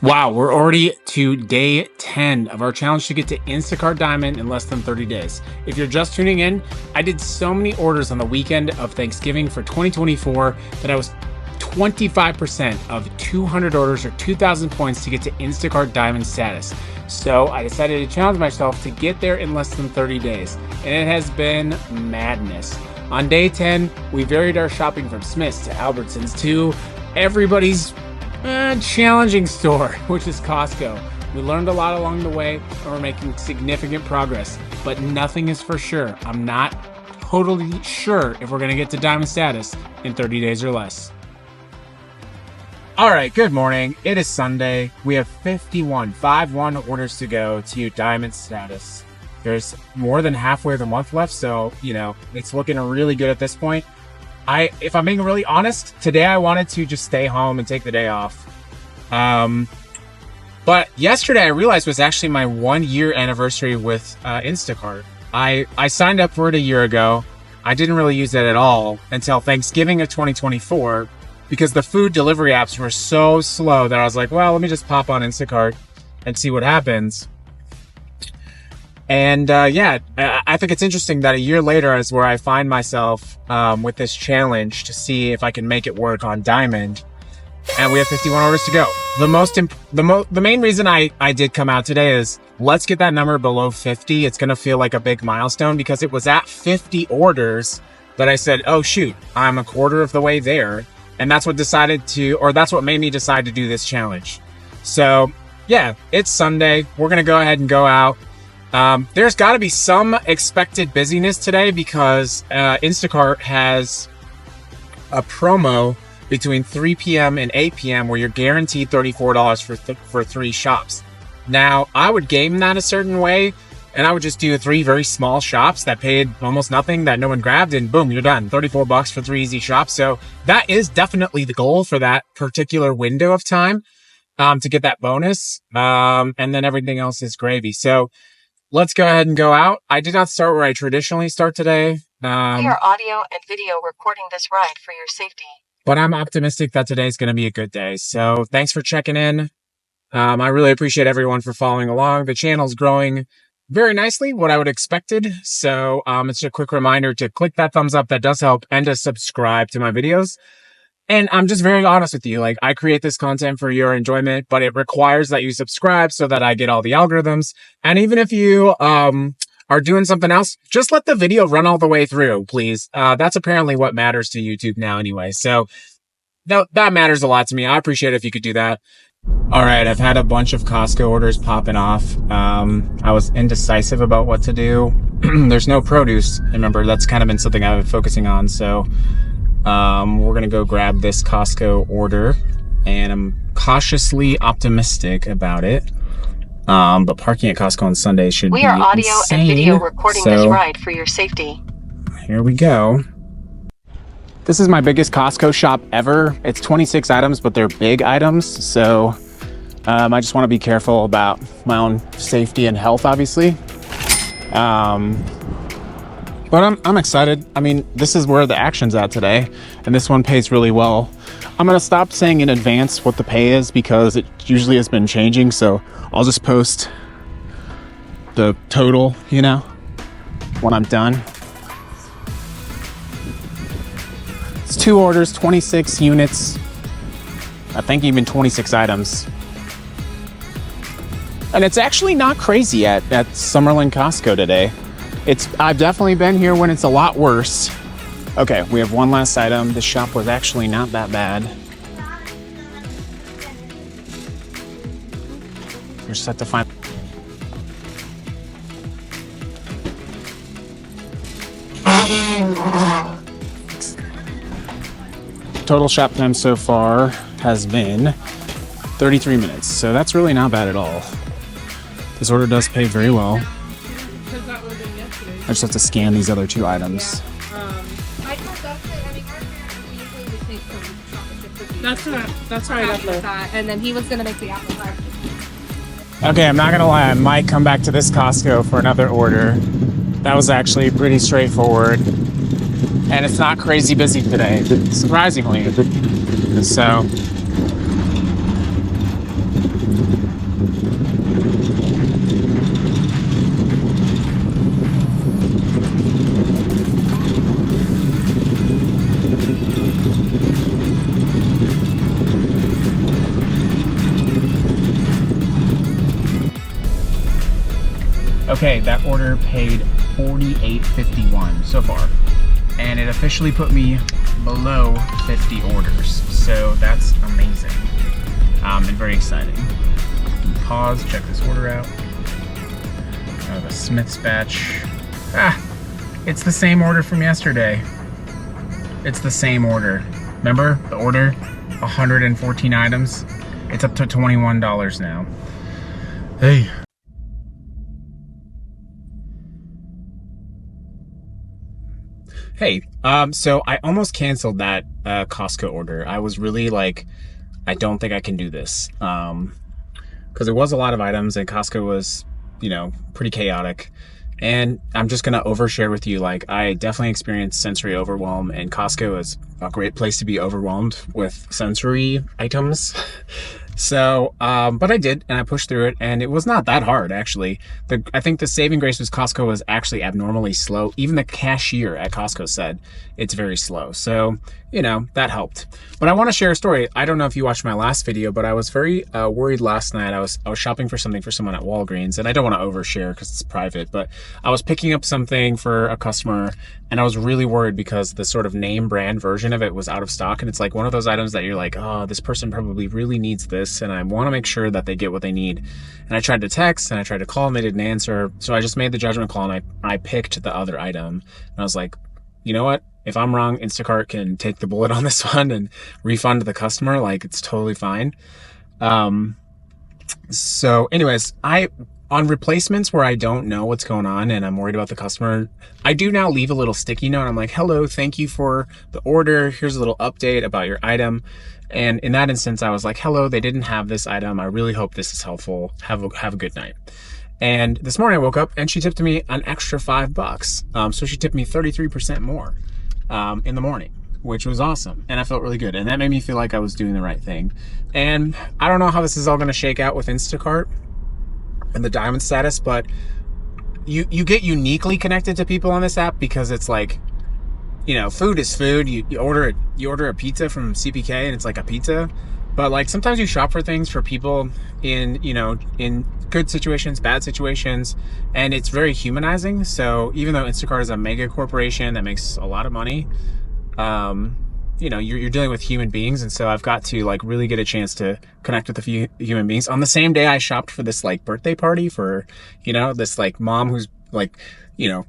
Wow, we're already to day 10 of our challenge to get to Instacart Diamond in less than 30 days. If you're just tuning in, I did so many orders on the weekend of Thanksgiving for 2024 that I was 25% of 200 orders or 2,000 points to get to Instacart Diamond status. So I decided to challenge myself to get there in less than 30 days, and it has been madness. On day 10, we varied our shopping from Smith's to Albertsons to everybody's challenging store, which is Costco. We learned a lot along the way, and we're making significant progress, but nothing is for sure. I'm not totally sure if we're going to get to Diamond status in 30 days or less. All right, good morning. It is Sunday. We have 51 orders to go to Diamond status. There's more than halfway of the month left, so, it's looking really good at this point. If I'm being really honest, today I wanted to just stay home and take the day off. But yesterday I realized was actually my 1-year anniversary with Instacart. I signed up for it a year ago. I didn't really use it at all until Thanksgiving of 2024 because the food delivery apps were so slow that I was like, well, let me just pop on Instacart and see what happens. And I think it's interesting that a year later is where I find myself with this challenge to see if I can make it work on Diamond. And we have 51 orders to go. The main reason I did come out today is let's get that number below 50. It's going to feel like a big milestone because it was at 50 orders that I said, oh shoot, I'm a quarter of the way there. And that's what made me decide to do this challenge. So yeah, it's Sunday. We're going to go ahead and go out. There's got to be some expected busyness today because Instacart has a promo between 3 p.m. and 8 p.m. where you're guaranteed $34 for 3 shops. Now, I would game that a certain way, and I would just do 3 very small shops that paid almost nothing that no one grabbed, and boom, you're done. $34 for 3 easy shops. So that is definitely the goal for that particular window of time to get that bonus, and then everything else is gravy. So let's go ahead and go out. I did not start where I traditionally start today. We are audio and video recording this ride for your safety. But I'm optimistic that today's going to be a good day. So thanks for checking in. I really appreciate everyone for following along. The channel's growing very nicely, what I would expected. So it's a quick reminder to click that thumbs up. That does help, and to subscribe to my videos. And I'm just very honest with you. I create this content for your enjoyment, but it requires that you subscribe so that I get all the algorithms. And even if you are doing something else, just let the video run all the way through, please. That's apparently what matters to YouTube now anyway. So that matters a lot to me. I appreciate it if you could do that. All right, I've had a bunch of Costco orders popping off. I was indecisive about what to do. There's no produce. Remember, that's kind of been something I've been focusing on. So we're going to go grab this Costco order, and I'm cautiously optimistic about it. But parking at Costco on Sunday should be insane. We are audio and video recording this ride for your safety. Here we go. This is my biggest Costco shop ever. It's 26 items, but they're big items. So I just want to be careful about my own safety and health, obviously. But I'm excited. I mean, this is where the action's at today, and this one pays really well. I'm gonna stop saying in advance what the pay is because it usually has been changing, so I'll just post the total, when I'm done. It's 2 orders, 26 units, I think even 26 items. And it's actually not crazy at Summerlin Costco today. I've definitely been here when it's a lot worse. Okay, we have one last item. This shop was actually not that bad. We're set to find. Total shop time so far has been 33 minutes, so that's really not bad at all. This order does pay very well. I just have to scan these other 2 items. That's right. And then he was gonna make the apple pie. Okay, I'm not gonna lie, I might come back to this Costco for another order. That was actually pretty straightforward. And it's not crazy busy today, surprisingly. So Okay, that order paid $48.51 so far. And it officially put me below 50 orders. So that's amazing. And very exciting. Pause, check this order out. The Smith's batch. It's the same order from yesterday. It's the same order. Remember the order? 114 items. It's up to $21 now. Hey. Hey, so I almost canceled that Costco order. I was really like, I don't think I can do this. Because there was a lot of items and Costco was, you know, pretty chaotic. And I'm just gonna overshare with you, like, I definitely experienced sensory overwhelm, and Costco is a great place to be overwhelmed with sensory items. So, but I did, and I pushed through it, and it was not that hard, actually. I think the saving grace was Costco was actually abnormally slow. Even the cashier at Costco said it's very slow. So, you know, that helped. But I want to share a story. I don't know if you watched my last video, but I was very worried last night. I was shopping for something for someone at Walgreens, and I don't want to overshare because it's private, but I was picking up something for a customer, and I was really worried because the sort of name brand version of it was out of stock. And it's like one of those items that you're like, oh, this person probably really needs this, and I want to make sure that they get what they need. And I tried to text and I tried to call and they didn't answer. So I just made the judgment call and I picked the other item. And I was like, you know what? If I'm wrong, Instacart can take the bullet on this one and refund the customer. Like, it's totally fine. So anyways, on replacements where I don't know what's going on and I'm worried about the customer, I do now leave a little sticky note. I'm like, hello, thank you for the order. Here's a little update about your item. And in that instance, I was like, hello, they didn't have this item. I really hope this is helpful. Have a good night. And this morning I woke up and she tipped me an extra $5. So she tipped me 33% more in the morning, which was awesome. And I felt really good. And that made me feel like I was doing the right thing. And I don't know how this is all going to shake out with Instacart and the Diamond status, but you get uniquely connected to people on this app because it's like, you know, food is food. You order a pizza from CPK and it's like a pizza. But like sometimes you shop for things for people in, you know, in good situations, bad situations, and it's very humanizing. So even though Instacart is a mega corporation that makes a lot of money, you know, you're dealing with human beings. And so I've got to like really get a chance to connect with a few human beings. On the same day I shopped for this like birthday party for, you know, this like mom who's like, you know,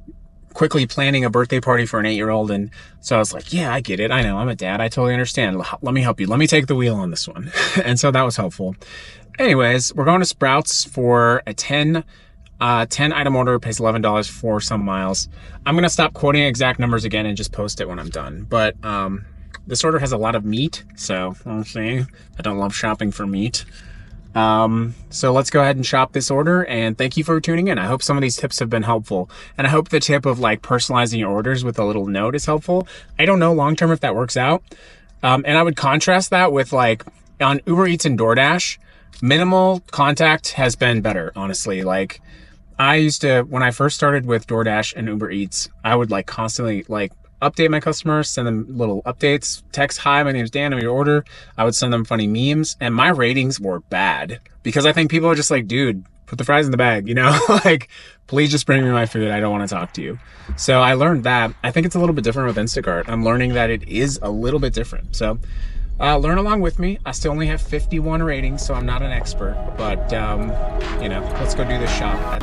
quickly planning a birthday party for an 8-year-old. And so I was like, yeah, I get it. I know, I'm a dad. I totally understand. Let me help you. Let me take the wheel on this one. And so that was helpful. Anyways, we're going to Sprouts for a 10 item order, pays $11 for some miles. I'm going to stop quoting exact numbers again and just post it when I'm done. But, this order has a lot of meat. So I'm saying I don't love shopping for meat. So let's go ahead and shop this order, and thank you for tuning in. I hope some of these tips have been helpful, and I hope the tip of like personalizing your orders with a little note is helpful. I don't know long term if that works out. And I would contrast that with like on Uber Eats and DoorDash, minimal contact has been better, honestly. Like I used to, when I first started with DoorDash and Uber Eats, I would like constantly like update my customers, send them little updates, text, hi, my name's Dan, I'm your order. I would send them funny memes, and my ratings were bad because I think people are just like, dude, put the fries in the bag, you know, like, please just bring me my food. I don't want to talk to you. So I learned that. I think it's a little bit different with Instacart. I'm learning that it is a little bit different. So learn along with me. I still only have 51 ratings, so I'm not an expert, but you know, let's go do this shop.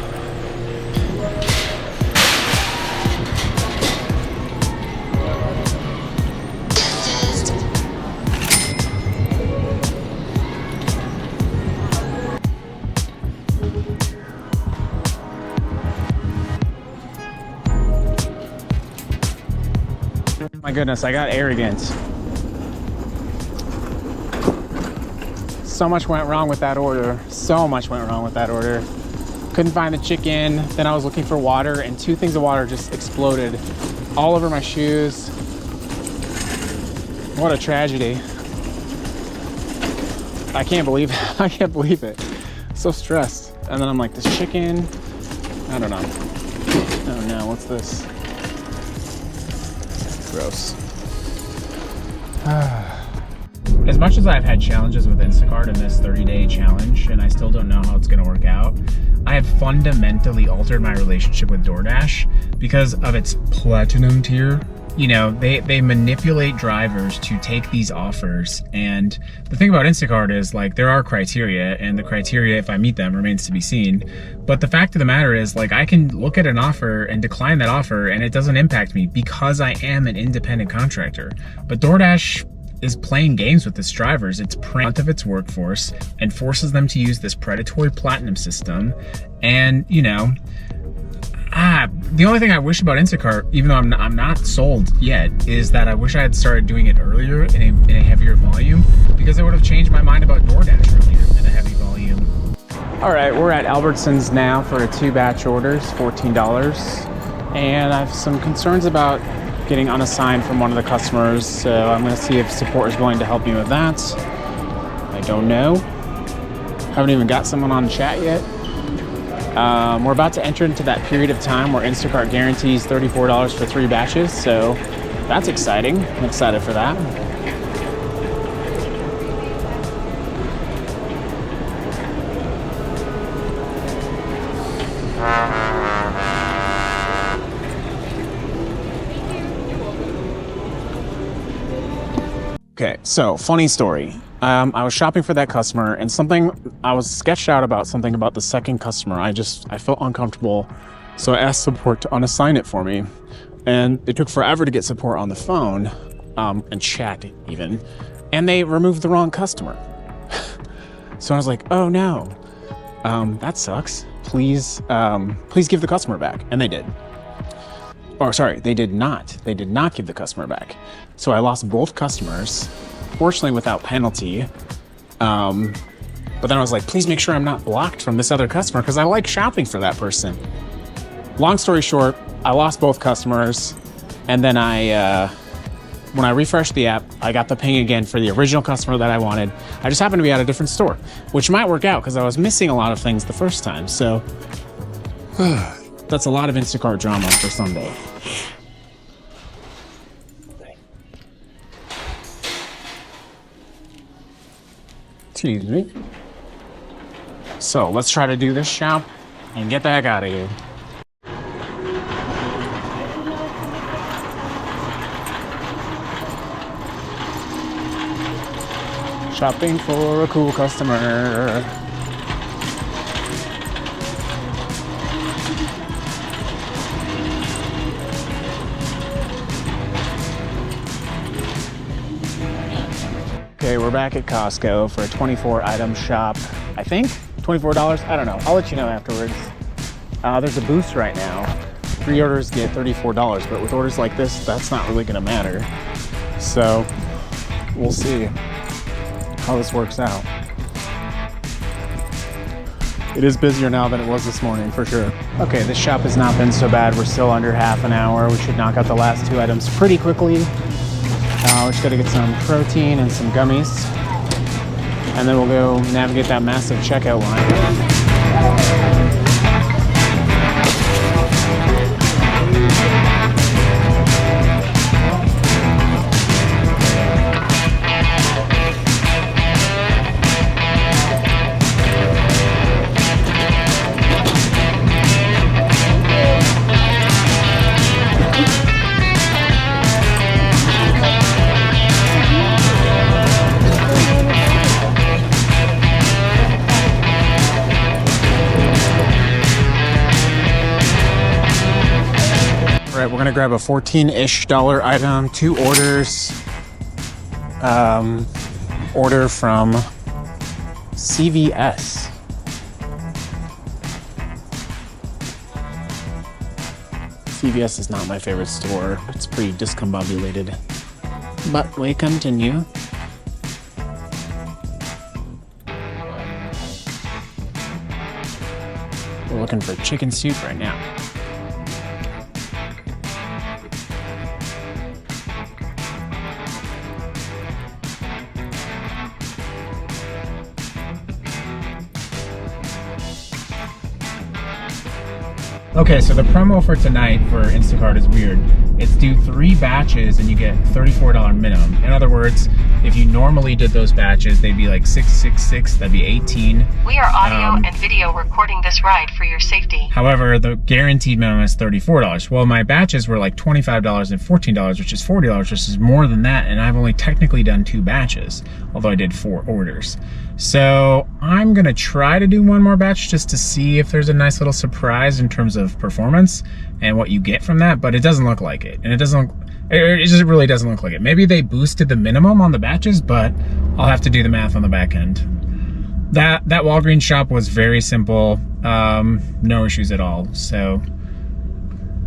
My goodness, I got arrogant. So much went wrong with that order. So much went wrong with that order. Couldn't find the chicken. Then I was looking for water, and 2 things of water just exploded all over my shoes. What a tragedy. I can't believe it. So stressed. And then I'm like, this chicken, I don't know. Oh no, what's this? Gross. As much as I've had challenges with Instacart in this 30-day challenge, and I still don't know how it's going to work out, I have fundamentally altered my relationship with DoorDash because of its platinum tier. You know, they manipulate drivers to take these offers. And the thing about Instacart is, like, there are criteria, and the criteria, if I meet them, remains to be seen. But the fact of the matter is, like, I can look at an offer and decline that offer, and it doesn't impact me because I am an independent contractor. But DoorDash is playing games with its drivers. It's front of its workforce and forces them to use this predatory platinum system. And, you know, the only thing I wish about Instacart, even though I'm not sold yet, is that I wish I had started doing it earlier in a heavier volume, because it would have changed my mind about DoorDash earlier in a heavy volume. All right, we're at Albertsons now for a 2 batch orders, $14. And I have some concerns about getting unassigned from one of the customers, so I'm gonna see if support is willing to help me with that. I don't know. Haven't even got someone on chat yet. We're about to enter into that period of time where Instacart guarantees $34 for 3 batches, so that's exciting. I'm excited for that. Okay, so funny story. I was shopping for that customer, and I was sketched out about something about the second customer. I felt uncomfortable, so I asked support to unassign it for me. And it took forever to get support on the phone, and chat even, and they removed the wrong customer. So I was like, oh no, that sucks. Please give the customer back. And they did. Or sorry, they did not. They did not give the customer back. So I lost both customers, fortunately without penalty. But then I was like, please make sure I'm not blocked from this other customer because I like shopping for that person. Long story short, I lost both customers. And then when I refreshed the app, I got the ping again for the original customer that I wanted. I just happened to be at a different store, which might work out because I was missing a lot of things the first time. So that's a lot of Instacart drama for Sunday. Excuse me. So let's try to do this shop and get the heck out of here. Shopping for a cool customer. Okay, we're back at Costco for a 24-item shop. I think $24. I don't know. I'll let you know afterwards. There's a boost right now. 3 orders get $34, but with orders like this, that's not really going to matter. So we'll see how this works out. It is busier now than it was this morning, for sure. Okay, this shop has not been so bad. We're still under half an hour. We should knock out the last 2 items pretty quickly. We're just gonna get some protein and some gummies, and then we'll go navigate that massive checkout line. We're gonna grab a $14-ish item, 2 orders. Order from CVS. CVS is not my favorite store. It's pretty discombobulated. But we continue. We're looking for chicken soup right now. Okay, so the promo for tonight for Instacart is weird. It's do 3 batches and you get $34 minimum. In other words, If you normally did those batches, they'd be like 666, that'd be 18. We are audio and video recording this ride for your safety. However, the guaranteed minimum is $34. Well, my batches were like $25 and $14, which is $40, which is more than that, and I've only technically done 2 batches, although I did 4 orders. So I'm gonna try to do one more batch just to see if there's a nice little surprise in terms of performance and what you get from that, but it doesn't look like it. And it just really doesn't look like it. Maybe they boosted the minimum on the batches, but I'll have to do the math on the back end. That Walgreens shop was very simple, no issues at all. So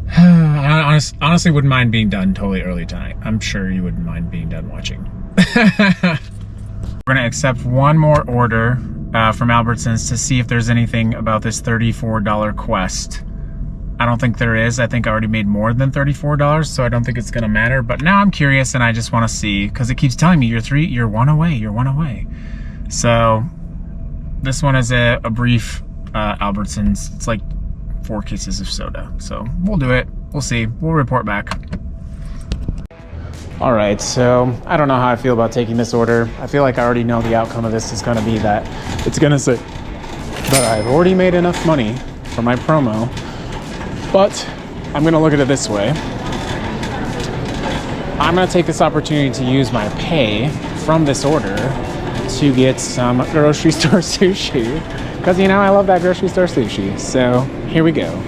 I honestly wouldn't mind being done totally early tonight. I'm sure you wouldn't mind being done watching. We're gonna accept one more order from Albertsons to see if there's anything about this $34 quest. I don't think there is. I think I already made more than $34, so I don't think it's gonna matter. But now I'm curious and I just wanna see, because it keeps telling me you're 1 away, you're 1 away. So this one is a brief Albertsons. It's like 4 cases of soda. So we'll do it, we'll see, we'll report back. All right, so I don't know how I feel about taking this order. I feel like I already know the outcome of this is gonna be that it's gonna say that I've already made enough money for my promo. But I'm gonna look at it this way. I'm gonna take this opportunity to use my pay from this order to get some grocery store sushi. Because you know, I love that grocery store sushi. So here we go.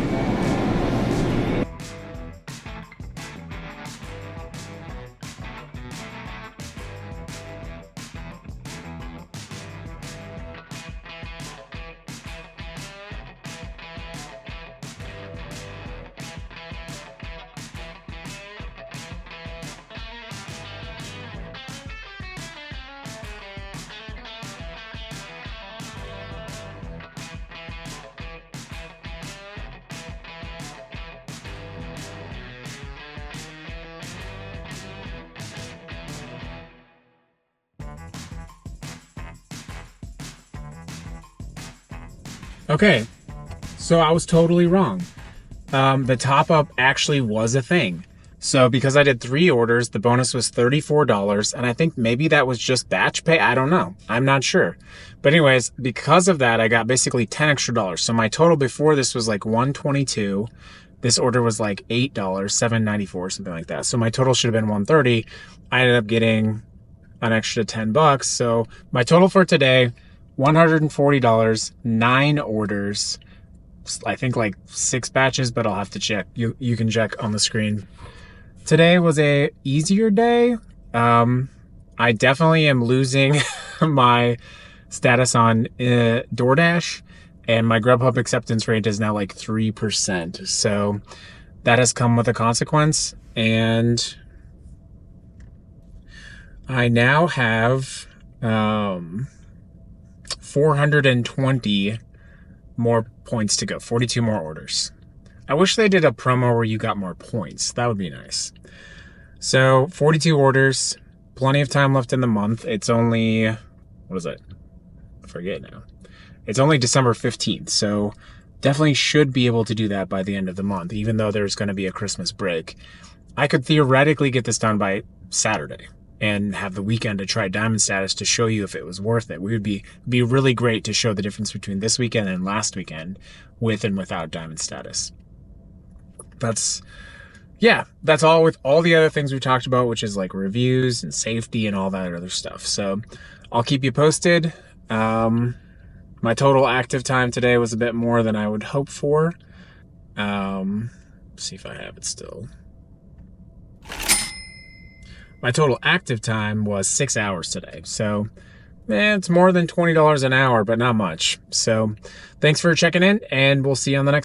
Okay, so I was totally wrong. The top up actually was a thing. So because I did 3 orders, the bonus was $34, and I think maybe that was just batch pay. I don't know. I'm not sure. But anyways, because of that, I got basically $10 extra. So my total before this was like $122. This order was like $8, $7.94, something like that. So my total should have been $130. I ended up getting an extra $10. So my total for today, $140, 9 orders, I think like 6 batches, but I'll have to check. You can check on the screen. Today was a easier day. I definitely am losing my status on DoorDash, and my Grubhub acceptance rate is now like 3%. So that has come with a consequence, and I now have 420 more points to go, 42 more orders. I wish they did a promo where you got more points. That would be nice. So 42 orders, plenty of time left in the month. It's only, what is it? I forget now. It's only December 15th. So definitely should be able to do that by the end of the month, even though there's going to be a Christmas break. I could theoretically get this done by Saturday and have the weekend to try Diamond status to show you if it was worth it. We would be really great to show the difference between this weekend and last weekend with and without Diamond status. That's all with all the other things we talked about, which is like reviews and safety and all that other stuff. So I'll keep you posted. My total active time today was a bit more than I would hope for. See if I have it still. My total active time was 6 hours today. So it's more than $20 an hour, but not much. So thanks for checking in, and we'll see you on the next